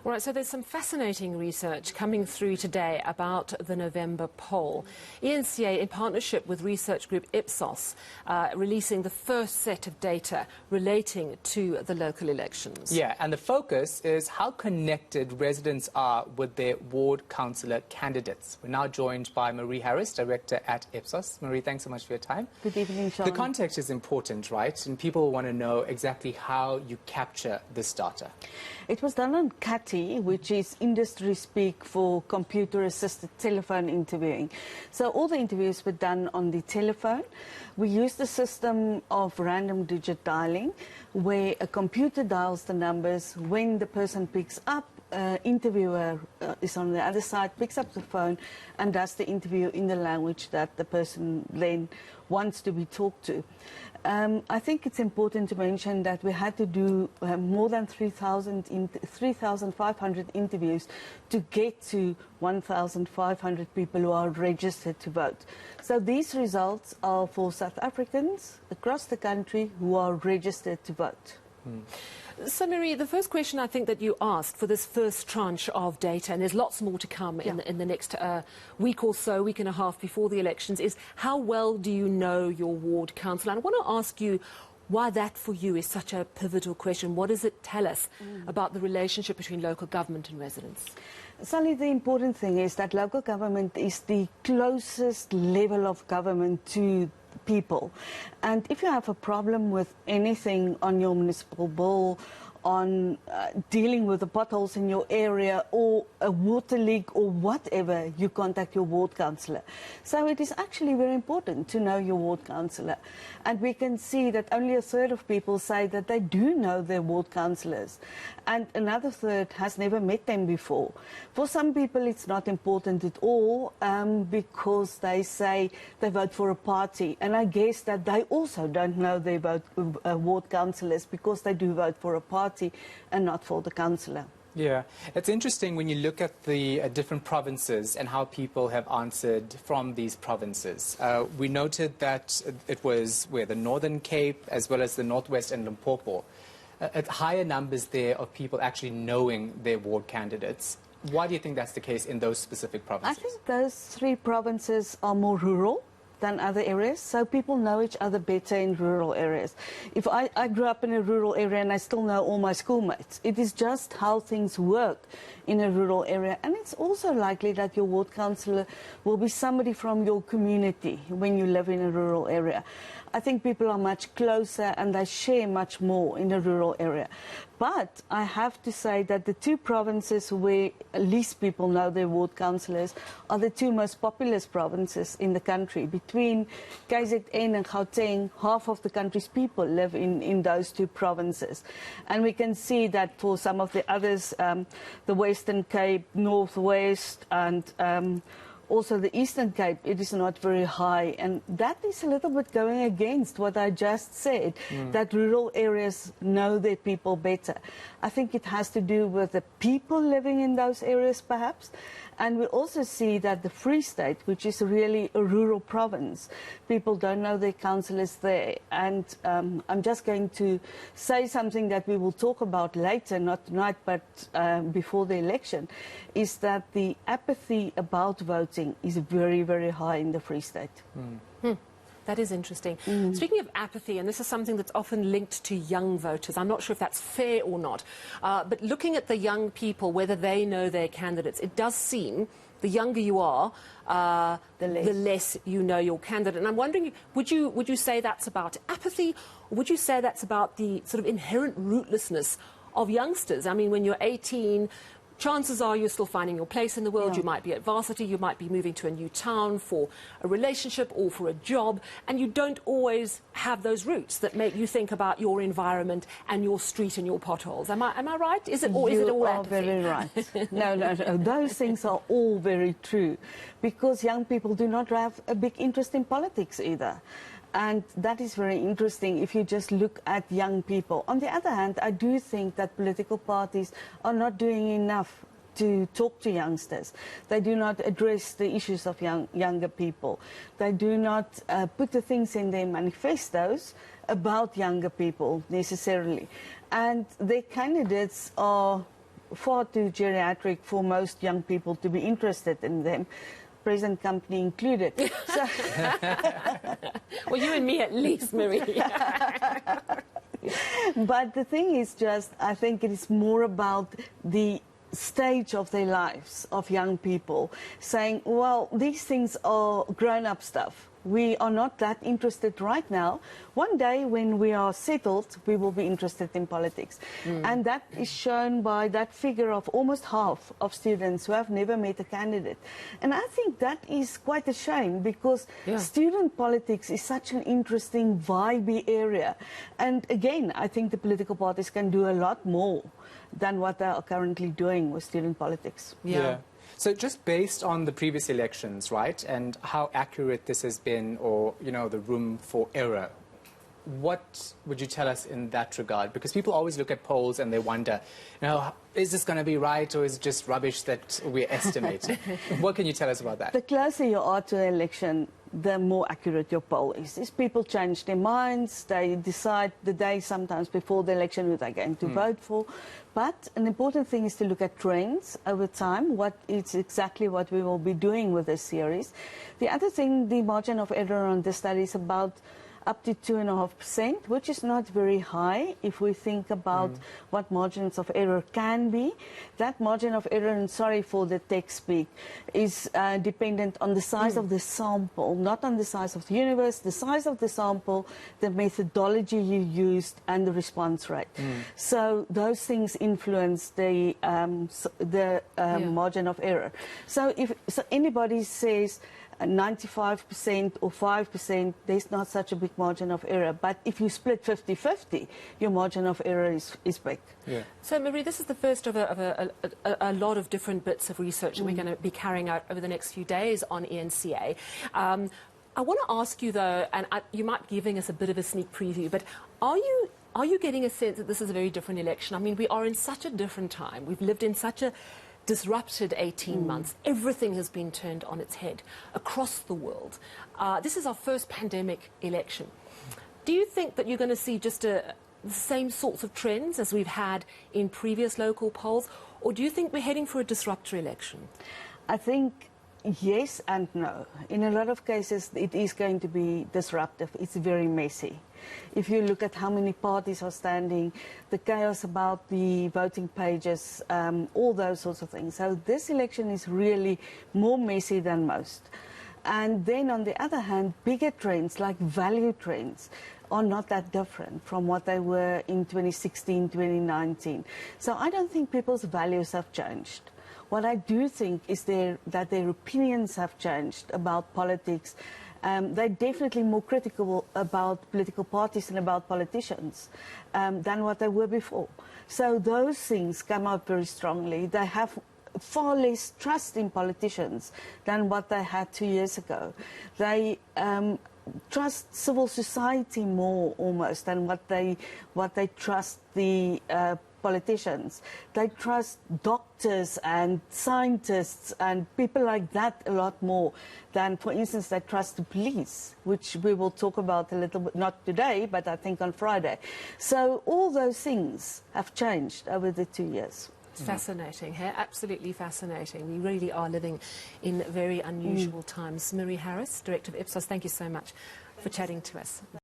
All right, so there's some fascinating research coming through today about the November poll. eNCA, in partnership with research group Ipsos, releasing the first set of data relating to the local elections. Yeah, and the focus is how connected residents are with their ward councillor candidates. We're now joined by Marie Harris, director at Ipsos. Marie, thanks so much for your time. Good evening, Shahan. The context is important, right? And people want to know exactly how you capture this data. It was done on CATI, which is industry speak for computer-assisted telephone interviewing. So all the interviews were done on the telephone. We used a system of random digit dialing, where a computer dials the numbers. When the person picks up, interviewer is on the other side, picks up the phone and does the interview in the language that the person then wants to be talked to. I think it's important to mention that we had to do more than 3,500 interviews to get to 1,500 people who are registered to vote. So these results are for South Africans across the country who are registered to vote. So, Marie, the first question I think that you asked for this first tranche of data, and there's lots more to come in the next week or so, week and a half before the elections, is how well do you know your ward councillor? And I want to ask you why that for you is such a pivotal question. What does it tell us about the relationship between local government and residents? Sally, the important thing is that local government is the closest level of government to people. And if you have a problem with anything on your municipal bill, on dealing with the potholes in your area or a water leak or whatever, you contact your ward councillor. So it is actually very important to know your ward councillor. And we can see that only a third of people say that they do know their ward councillors. And another third has never met them before. For some people it's not important at all because they say they vote for a party. And I guess that they also don't know their ward councillors because they do vote for a party and not for the councillor. Yeah, it's interesting when you look at the different provinces and how people have answered from these provinces. We noted that it was the Northern Cape as well as the Northwest and Limpopo. Higher numbers there of people actually knowing their ward candidates. Why do you think that's the case in those specific provinces? I think those three provinces are more rural than other areas, so people know each other better in rural areas. If I grew up in a rural area and I still know all my schoolmates, it is just how things work in a rural area. And it's also likely that your ward councillor will be somebody from your community when you live in a rural area. I think people are much closer and they share much more in a rural area. But I have to say that the two provinces where least people know their ward councillors are the two most populous provinces in the country. Between KZN and Gauteng, half of the country's people live in those two provinces. And we can see that for some of the others, the Western Cape, Northwest, and also the Eastern Cape, it is not very high. And that is a little bit going against what I just said, that rural areas know their people better. I think it has to do with the people living in those areas, perhaps. And we also see that the Free State, which is really a rural province, people don't know their councillors there. And I'm just going to say something that we will talk about later, not tonight, but before the election, is that the apathy about voting is very, very high in the Free State. That is interesting. Speaking of apathy, and this is something that's often linked to young voters, I'm not sure if that's fair or not, but looking at the young people, whether they know their candidates, it does seem the younger you are, the less you know your candidate. And I'm wondering, would you say that's about apathy, or would you say that's about the sort of inherent rootlessness of youngsters? I mean, when you're 18, chances are you're still finding your place in the world. You might be at varsity, you might be moving to a new town for a relationship or for a job, and you don't always have those roots that make you think about your environment and your street and your potholes. Am I right? Is it, or is it all apathy? You are very right. No. Those things are all very true, because young people do not have a big interest in politics either. And that is very interesting if you just look at young people. On the other hand, I do think that political parties are not doing enough to talk to youngsters. They do not address the issues of younger people. They do not put the things in their manifestos about younger people necessarily. And their candidates are far too geriatric for most young people to be interested in them, present company included. So well, you and me at least, Marie. but the thing is just, I think it is more about the stage of their lives of young people saying, well, these things are grown-up stuff. We are not that interested right now. One day when we are settled, we will be interested in politics. And that is shown by that figure of almost half of students who have never met a candidate. And I think that is quite a shame, because student politics is such an interesting, vibey area. And again, I think the political parties can do a lot more than what they are currently doing with student politics. Yeah. So just based on the previous elections, right, and how accurate this has been, or, you know, the room for error, what would you tell us in that regard? Because people always look at polls and they wonder, you know, is this going to be right, or is it just rubbish that we're estimating? What can you tell us about that? The closer you are to the election, the more accurate your poll is. These people change their minds, they decide the day sometimes before the election who they're going to vote for. But an important thing is to look at trends over time, it's exactly what we will be doing with this series. The other thing, the margin of error on this study is about up to 2.5%, which is not very high if we think about what margins of error can be. That margin of error, and sorry for the tech speak, is dependent on the size of the sample, not on the size of the universe, the size of the sample, the methodology you used, and the response rate. So those things influence the margin of error. So if anybody says 95% or 5%, there's not such a big margin of error. But if you split 50-50, your margin of error is big. Yeah. So, Marie, this is the first of a lot of different bits of research that we're going to be carrying out over the next few days on eNCA. I want to ask you, though, and you might be giving us a bit of a sneak preview, but are you getting a sense that this is a very different election? I mean, we are in such a different time. We've lived in such a disrupted 18 months. Everything has been turned on its head across the world. This is our first pandemic election. Do you think that you're going to see just the same sorts of trends as we've had in previous local polls, or do you think we're heading for a disruptor election? I think yes and no. In a lot of cases, it is going to be disruptive. It's very messy. If you look at how many parties are standing, the chaos about the voting pages, all those sorts of things. So this election is really more messy than most. And then on the other hand, bigger trends like value trends are not that different from what they were in 2016, 2019. So I don't think people's values have changed. What I do think is that their opinions have changed about politics. They're definitely more critical about political parties and about politicians than what they were before. So those things come out very strongly. They have far less trust in politicians than what they had 2 years ago. They trust civil society more almost than what they trust the politicians. They trust doctors and scientists and people like that a lot more than, for instance, they trust the police, which we will talk about a little bit, not today, but I think on Friday. So all those things have changed over the 2 years. It's fascinating, hey? Absolutely fascinating. We really are living in very unusual times. Marie Harris, Director of Ipsos, thank you so much for chatting to us.